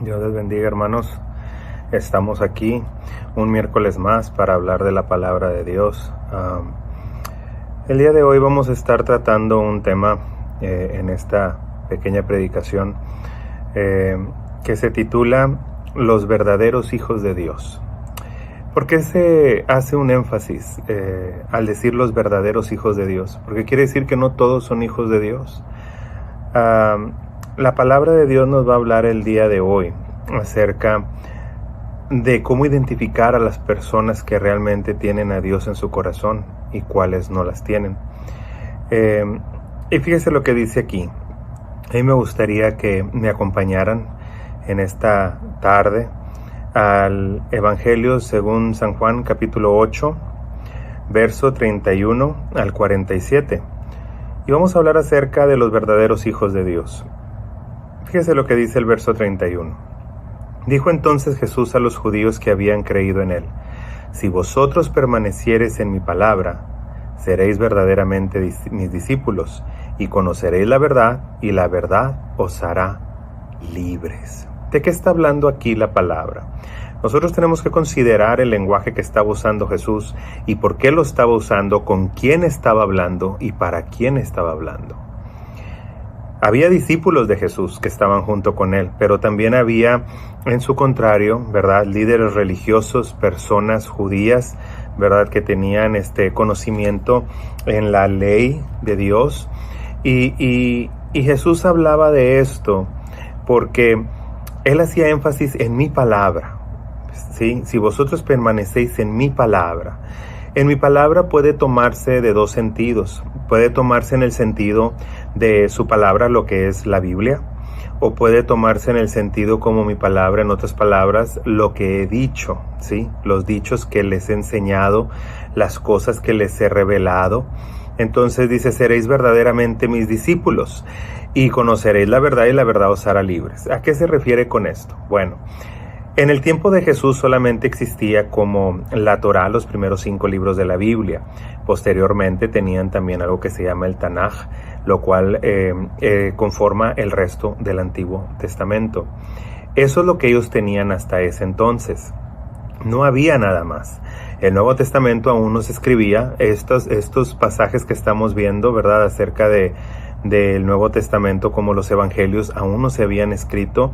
Dios les bendiga, hermanos. Estamos aquí un miércoles más para hablar de la palabra de Dios. El día de hoy vamos a estar tratando un tema en esta pequeña predicación que se titula Los verdaderos hijos de Dios. ¿Por qué se hace un énfasis al decir los verdaderos hijos de Dios? Porque quiere decir que no todos son hijos de Dios. La palabra de Dios nos va a hablar el día de hoy acerca de cómo identificar a las personas que realmente tienen a Dios en su corazón y cuáles no las tienen. Y fíjese lo que dice aquí. A mí me gustaría que me acompañaran en esta tarde al Evangelio según San Juan, capítulo 8, verso 31 al 47. Y vamos a hablar acerca de los verdaderos hijos de Dios. Fíjese lo que dice el verso 31. Dijo entonces Jesús a los judíos que habían creído en él: Si vosotros permaneciereis en mi palabra, seréis verdaderamente mis discípulos, y conoceréis la verdad, y la verdad os hará libres. ¿De qué está hablando aquí la palabra? Nosotros tenemos que considerar el lenguaje que estaba usando Jesús y por qué lo estaba usando, con quién estaba hablando y para quién estaba hablando. Había discípulos de Jesús que estaban junto con él, pero también había, en su contrario, ¿verdad?, líderes religiosos, personas judías, ¿verdad?, que tenían conocimiento en la ley de Dios. Y Jesús hablaba de esto porque él hacía énfasis en mi palabra. ¿Sí? Si vosotros permanecéis en mi palabra. En mi palabra puede tomarse de dos sentidos. Puede tomarse en el sentido de su palabra, lo que es la Biblia, o puede tomarse en el sentido como mi palabra, en otras palabras, lo que he dicho, ¿sí? Los dichos que les he enseñado, las cosas que les he revelado. Entonces dice: seréis verdaderamente mis discípulos y conoceréis la verdad y la verdad os hará libres. ¿A qué se refiere con esto? Bueno, en el tiempo de Jesús solamente existía como la Torá, los primeros 5 libros de la Biblia. Posteriormente tenían también algo que se llama el Tanaj, lo cual conforma el resto del Antiguo Testamento. Eso es lo que ellos tenían hasta ese entonces. No había nada más. El Nuevo Testamento aún no se escribía. Estos pasajes que estamos viendo, ¿verdad?, acerca del Nuevo Testamento, como los Evangelios, aún no se habían escrito.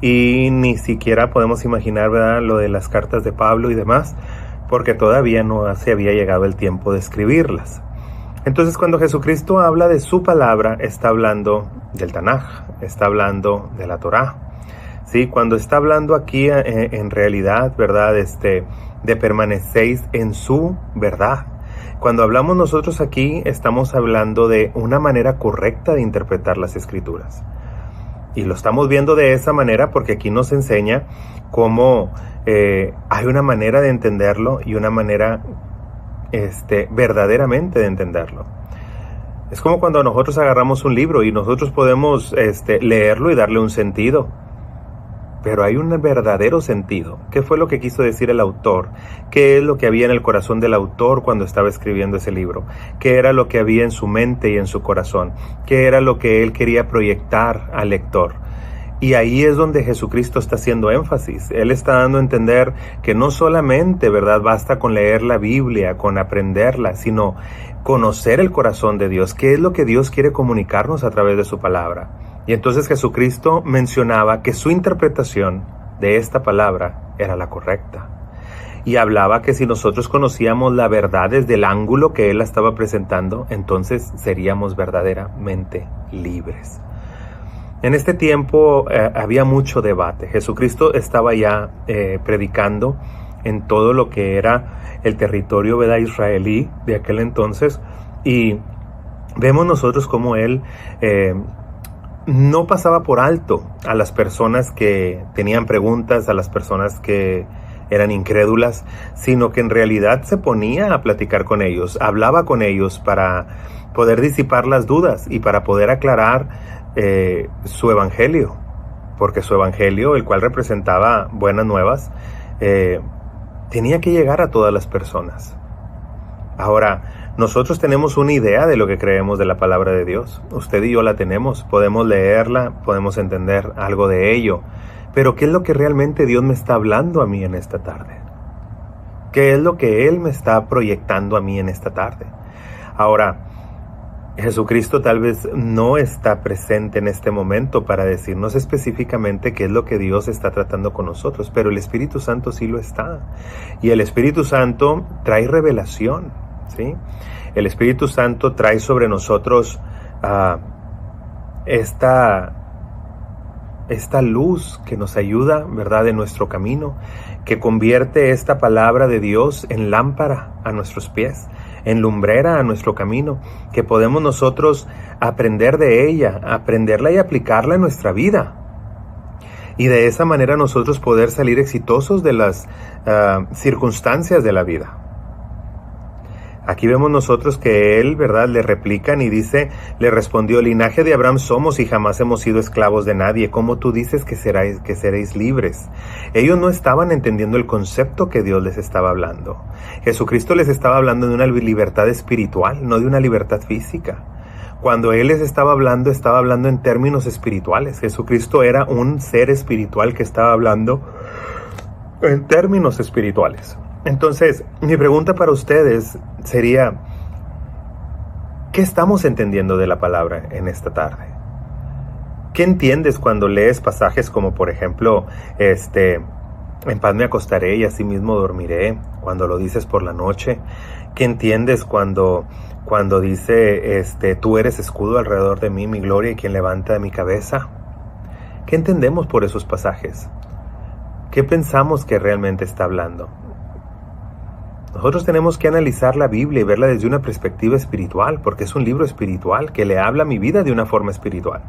Y ni siquiera podemos imaginar, ¿verdad?, lo de las cartas de Pablo y demás, porque todavía no se había llegado el tiempo de escribirlas. Entonces, cuando Jesucristo habla de su palabra, está hablando del Tanaj, está hablando de la Torá. Sí, cuando está hablando aquí en realidad, ¿verdad?, de permanecéis en su verdad. Cuando hablamos nosotros aquí, estamos hablando de una manera correcta de interpretar las Escrituras. Y lo estamos viendo de esa manera porque aquí nos enseña cómo hay una manera de entenderlo y una manera verdaderamente de entenderlo. Es como cuando nosotros agarramos un libro y nosotros podemos leerlo y darle un sentido. Pero hay un verdadero sentido. ¿Qué fue lo que quiso decir el autor? ¿Qué es lo que había en el corazón del autor cuando estaba escribiendo ese libro? ¿Qué era lo que había en su mente y en su corazón? ¿Qué era lo que él quería proyectar al lector? Y ahí es donde Jesucristo está haciendo énfasis. Él está dando a entender que no solamente, ¿verdad?, basta con leer la Biblia, con aprenderla, sino conocer el corazón de Dios. ¿Qué es lo que Dios quiere comunicarnos a través de su palabra? Y entonces Jesucristo mencionaba que su interpretación de esta palabra era la correcta. Y hablaba que si nosotros conocíamos la verdad desde el ángulo que él la estaba presentando, entonces seríamos verdaderamente libres. En este tiempo había mucho debate. Jesucristo estaba ya predicando en todo lo que era el territorio, ¿verdad?, israelí de aquel entonces. Y vemos nosotros cómo él no pasaba por alto a las personas que tenían preguntas, a las personas que eran incrédulas, sino que en realidad se ponía a platicar con ellos, hablaba con ellos para poder disipar las dudas y para poder aclarar su evangelio, porque su evangelio, el cual representaba buenas nuevas, tenía que llegar a todas las personas. Ahora, Nosotros tenemos una idea de lo que creemos de la palabra de Dios. Usted y yo la tenemos, podemos leerla, podemos entender algo de ello. Pero ¿qué es lo que realmente Dios me está hablando a mí en esta tarde? ¿Qué es lo que Él me está proyectando a mí en esta tarde? Ahora, Jesucristo tal vez no está presente en este momento para decirnos específicamente qué es lo que Dios está tratando con nosotros, pero el Espíritu Santo sí lo está. Y el Espíritu Santo trae revelación, ¿sí? El Espíritu Santo trae sobre nosotros esta luz que nos ayuda, ¿verdad?, en nuestro camino, que convierte esta palabra de Dios en lámpara a nuestros pies, en lumbrera a nuestro camino, que podemos nosotros aprender de ella, aprenderla y aplicarla en nuestra vida. Y de esa manera nosotros poder salir exitosos de las circunstancias de la vida. Aquí vemos nosotros que él, ¿verdad?, le replican y dice, le respondió, linaje de Abraham somos y jamás hemos sido esclavos de nadie. ¿Cómo tú dices que seréis libres? Ellos no estaban entendiendo el concepto que Dios les estaba hablando. Jesucristo les estaba hablando de una libertad espiritual, no de una libertad física. Cuando Él les estaba hablando en términos espirituales. Jesucristo era un ser espiritual que estaba hablando en términos espirituales. Entonces, mi pregunta para ustedes sería, ¿qué estamos entendiendo de la palabra en esta tarde? ¿Qué entiendes cuando lees pasajes como, por ejemplo, en paz me acostaré y asimismo dormiré, cuando lo dices por la noche? ¿Qué entiendes cuando dice, tú eres escudo alrededor de mí, mi gloria y quien levanta de mi cabeza? ¿Qué entendemos por esos pasajes? ¿Qué pensamos que realmente está hablando? Nosotros tenemos que analizar la Biblia y verla desde una perspectiva espiritual, porque es un libro espiritual que le habla a mi vida de una forma espiritual.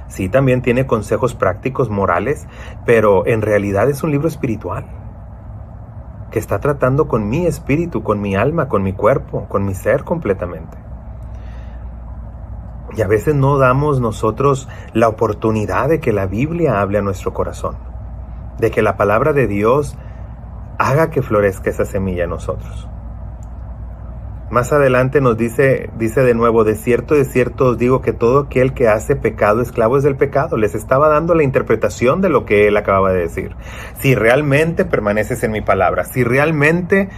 Sí, también tiene consejos prácticos, morales, pero en realidad es un libro espiritual que está tratando con mi espíritu, con mi alma, con mi cuerpo, con mi ser completamente. Y a veces no damos nosotros la oportunidad de que la Biblia hable a nuestro corazón, de que la palabra de Dios haga que florezca esa semilla en nosotros. Más adelante nos dice de nuevo, de cierto os digo que todo aquel que hace pecado, esclavo es del pecado. Les estaba dando la interpretación de lo que él acababa de decir. Si realmente permaneces en mi palabra, si realmente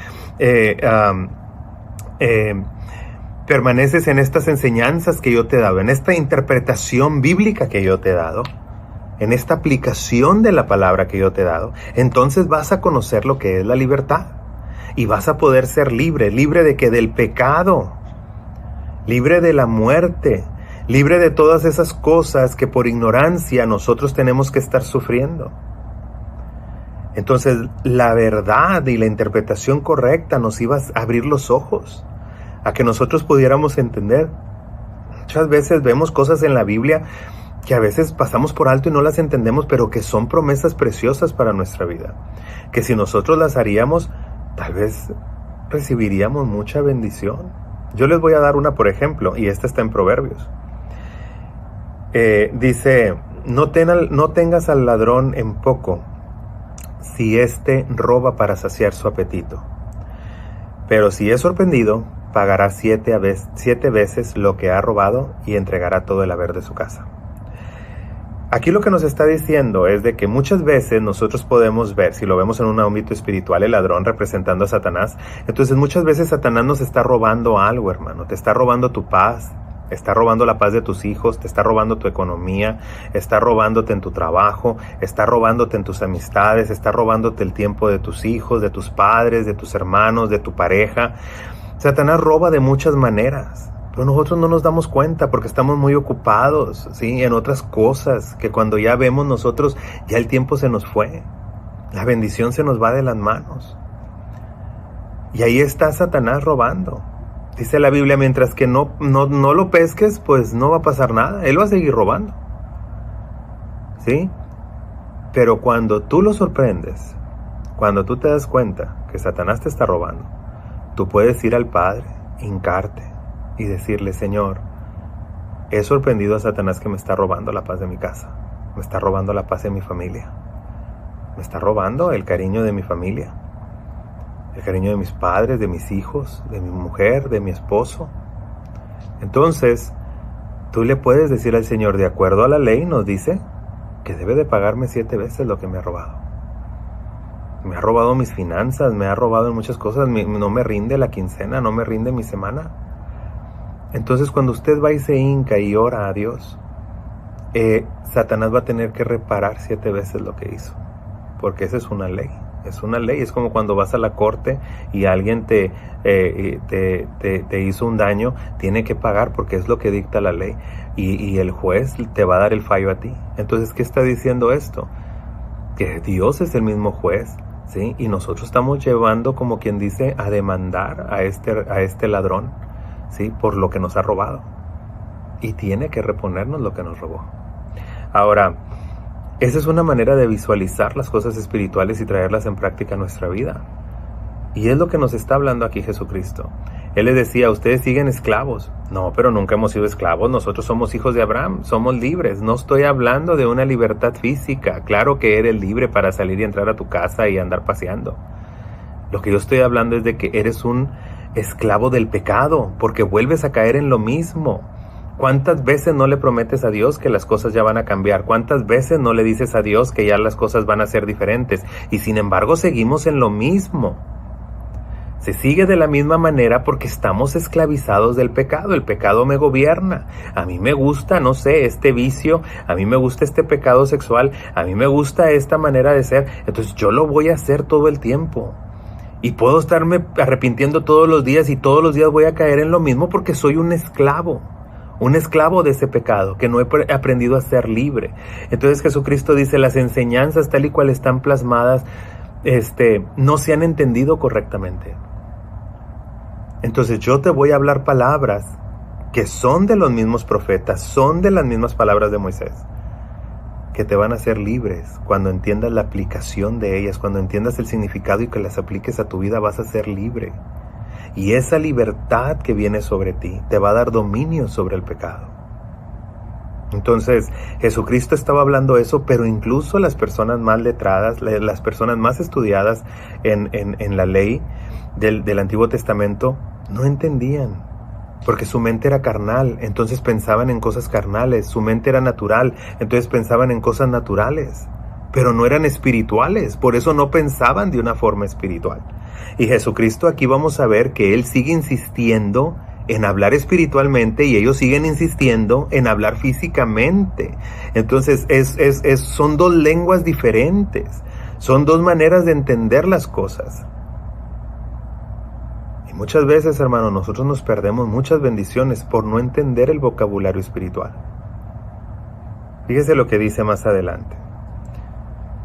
permaneces en estas enseñanzas que yo te he dado, en esta interpretación bíblica que yo te he dado, en esta aplicación de la palabra que yo te he dado, entonces vas a conocer lo que es la libertad. Y vas a poder ser libre de que del pecado, libre de la muerte, libre de todas esas cosas que por ignorancia nosotros tenemos que estar sufriendo. Entonces, la verdad y la interpretación correcta nos iba a abrir los ojos a que nosotros pudiéramos entender. Muchas veces vemos cosas en la Biblia que a veces pasamos por alto y no las entendemos, pero que son promesas preciosas para nuestra vida, que si nosotros las haríamos, tal vez recibiríamos mucha bendición. Yo les voy a dar una, por ejemplo, y esta está en Proverbios. Dice, no tengas al ladrón en poco, si éste roba para saciar su apetito. Pero si es sorprendido, pagará 7 veces lo que ha robado y entregará todo el haber de su casa. Aquí lo que nos está diciendo es de que muchas veces nosotros podemos ver, si lo vemos en un ámbito espiritual, el ladrón representando a Satanás. Entonces muchas veces Satanás nos está robando algo, hermano. Te está robando tu paz, está robando la paz de tus hijos, te está robando tu economía, está robándote en tu trabajo, está robándote en tus amistades, está robándote el tiempo de tus hijos, de tus padres, de tus hermanos, de tu pareja. Satanás roba de muchas maneras. Pero nosotros no nos damos cuenta porque estamos muy ocupados, ¿sí?, en otras cosas, que cuando ya vemos nosotros, ya el tiempo se nos fue. La bendición se nos va de las manos. Y ahí está Satanás robando. Dice la Biblia, mientras que no lo pesques, pues no va a pasar nada. Él va a seguir robando. ¿Sí? Pero cuando tú lo sorprendes, cuando tú te das cuenta que Satanás te está robando, tú puedes ir al Padre, hincarte y decirle, Señor, he sorprendido a Satanás que me está robando la paz de mi casa, me está robando la paz de mi familia, me está robando el cariño de mi familia, el cariño de mis padres, de mis hijos, de mi mujer, de mi esposo. Entonces, tú le puedes decir al Señor, de acuerdo a la ley, nos dice que debe de pagarme 7 veces lo que me ha robado. Me ha robado mis finanzas, me ha robado en muchas cosas, no me rinde la quincena, no me rinde mi semana. Entonces, cuando usted va y se hinca y ora a Dios, Satanás va a tener que reparar 7 veces lo que hizo, porque esa es una ley. Es una ley, es como cuando vas a la corte y alguien te hizo un daño, tiene que pagar porque es lo que dicta la ley. Y el juez te va a dar el fallo a ti. Entonces, ¿qué está diciendo esto? Que Dios es el mismo juez, ¿sí? Y nosotros estamos llevando, como quien dice, a demandar a este ladrón, ¿sí? Por lo que nos ha robado. Y tiene que reponernos lo que nos robó. Ahora, esa es una manera de visualizar las cosas espirituales y traerlas en práctica a nuestra vida. Y es lo que nos está hablando aquí Jesucristo. Él les decía, ustedes siguen esclavos. No, pero nunca hemos sido esclavos. Nosotros somos hijos de Abraham, somos libres. No estoy hablando de una libertad física. Claro que eres libre para salir y entrar a tu casa y andar paseando. Lo que yo estoy hablando es de que eres un esclavo del pecado, porque vuelves a caer en lo mismo. ¿Cuántas veces no le prometes a Dios que las cosas ya van a cambiar? ¿Cuántas veces no le dices a Dios que ya las cosas van a ser diferentes? Y sin embargo seguimos en lo mismo. Se sigue de la misma manera porque estamos esclavizados del pecado. El pecado me gobierna. A mí me gusta, no sé, este vicio. A mí me gusta este pecado sexual. A mí me gusta esta manera de ser. Entonces yo lo voy a hacer todo el tiempo. Y puedo estarme arrepintiendo todos los días y todos los días voy a caer en lo mismo porque soy un esclavo. Un esclavo de ese pecado, que no he aprendido a ser libre. Entonces Jesucristo dice, las enseñanzas tal y cual están plasmadas, no se han entendido correctamente. Entonces yo te voy a hablar palabras que son de los mismos profetas, son de las mismas palabras de Moisés, que te van a hacer libres. Cuando entiendas la aplicación de ellas, cuando entiendas el significado y que las apliques a tu vida, vas a ser libre. Y esa libertad que viene sobre ti te va a dar dominio sobre el pecado. Entonces, Jesucristo estaba hablando eso, pero incluso las personas más letradas, las personas más estudiadas en la ley del Antiguo Testamento, no entendían. Porque su mente era carnal, entonces pensaban en cosas carnales. Su mente era natural, entonces pensaban en cosas naturales. Pero no eran espirituales, por eso no pensaban de una forma espiritual. Y Jesucristo aquí vamos a ver que Él sigue insistiendo en hablar espiritualmente y ellos siguen insistiendo en hablar físicamente. Entonces son dos lenguas diferentes, son dos maneras de entender las cosas. Y muchas veces, hermano, nosotros nos perdemos muchas bendiciones por no entender el vocabulario espiritual. Fíjese lo que dice más adelante.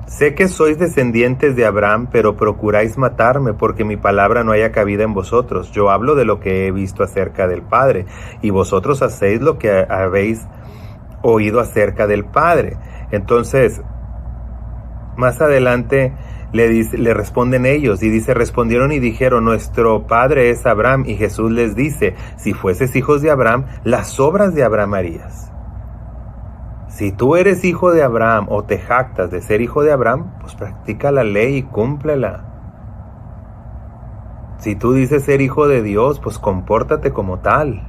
Sé que sois descendientes de Abraham, pero procuráis matarme porque mi palabra no haya cabida en vosotros. Yo hablo de lo que he visto acerca del Padre, y vosotros hacéis lo que habéis oído acerca del Padre. Entonces, más adelante le responden ellos, y dice, respondieron y dijeron, nuestro padre es Abraham. Y Jesús les dice, si fueses hijos de Abraham, las obras de Abraham harías. Si tú eres hijo de Abraham o te jactas de ser hijo de Abraham, pues practica la ley y cúmplela. Si tú dices ser hijo de Dios, pues compórtate como tal.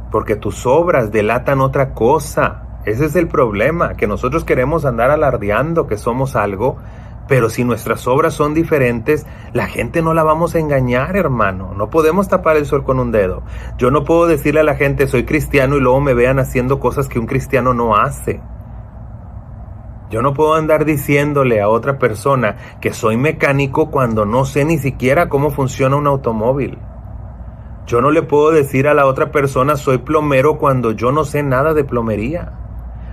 Porque tus obras delatan otra cosa. Ese es el problema, que nosotros queremos andar alardeando que somos algo, pero si nuestras obras son diferentes, la gente no la vamos a engañar, hermano. No podemos tapar el sol con un dedo. Yo no puedo decirle a la gente, soy cristiano, y luego me vean haciendo cosas que un cristiano no hace. Yo no puedo andar diciéndole a otra persona que soy mecánico cuando no sé ni siquiera cómo funciona un automóvil. Yo no le puedo decir a la otra persona, soy plomero, cuando yo no sé nada de plomería.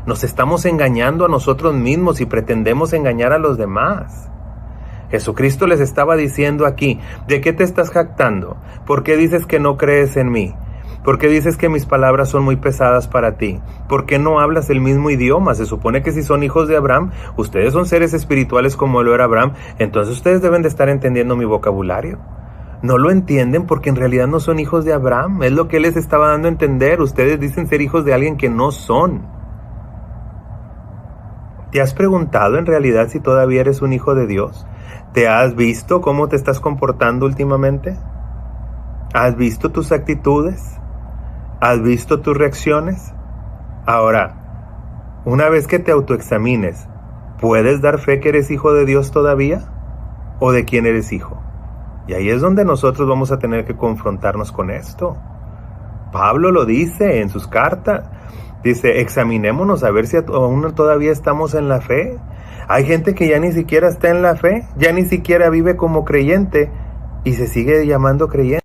Nos estamos engañando a nosotros mismos y pretendemos engañar a los demás. Jesucristo les estaba diciendo aquí, ¿de qué te estás jactando? ¿Por qué dices que no crees en mí? ¿Por qué dices que mis palabras son muy pesadas para ti? ¿Por qué no hablas el mismo idioma? Se supone que si son hijos de Abraham, ustedes son seres espirituales como lo era Abraham, entonces ustedes deben de estar entendiendo mi vocabulario. No lo entienden porque en realidad no son hijos de Abraham, es lo que él les estaba dando a entender. Ustedes dicen ser hijos de alguien que no son. ¿Te has preguntado en realidad si todavía eres un hijo de Dios? ¿Te has visto cómo te estás comportando últimamente? ¿Has visto tus actitudes? ¿Has visto tus reacciones? Ahora, una vez que te autoexamines, ¿puedes dar fe que eres hijo de Dios todavía? ¿O de quién eres hijo? Y ahí es donde nosotros vamos a tener que confrontarnos con esto. Pablo lo dice en sus cartas. Dice, examinémonos a ver si aún todavía estamos en la fe. Hay gente que ya ni siquiera está en la fe, ya ni siquiera vive como creyente y se sigue llamando creyente.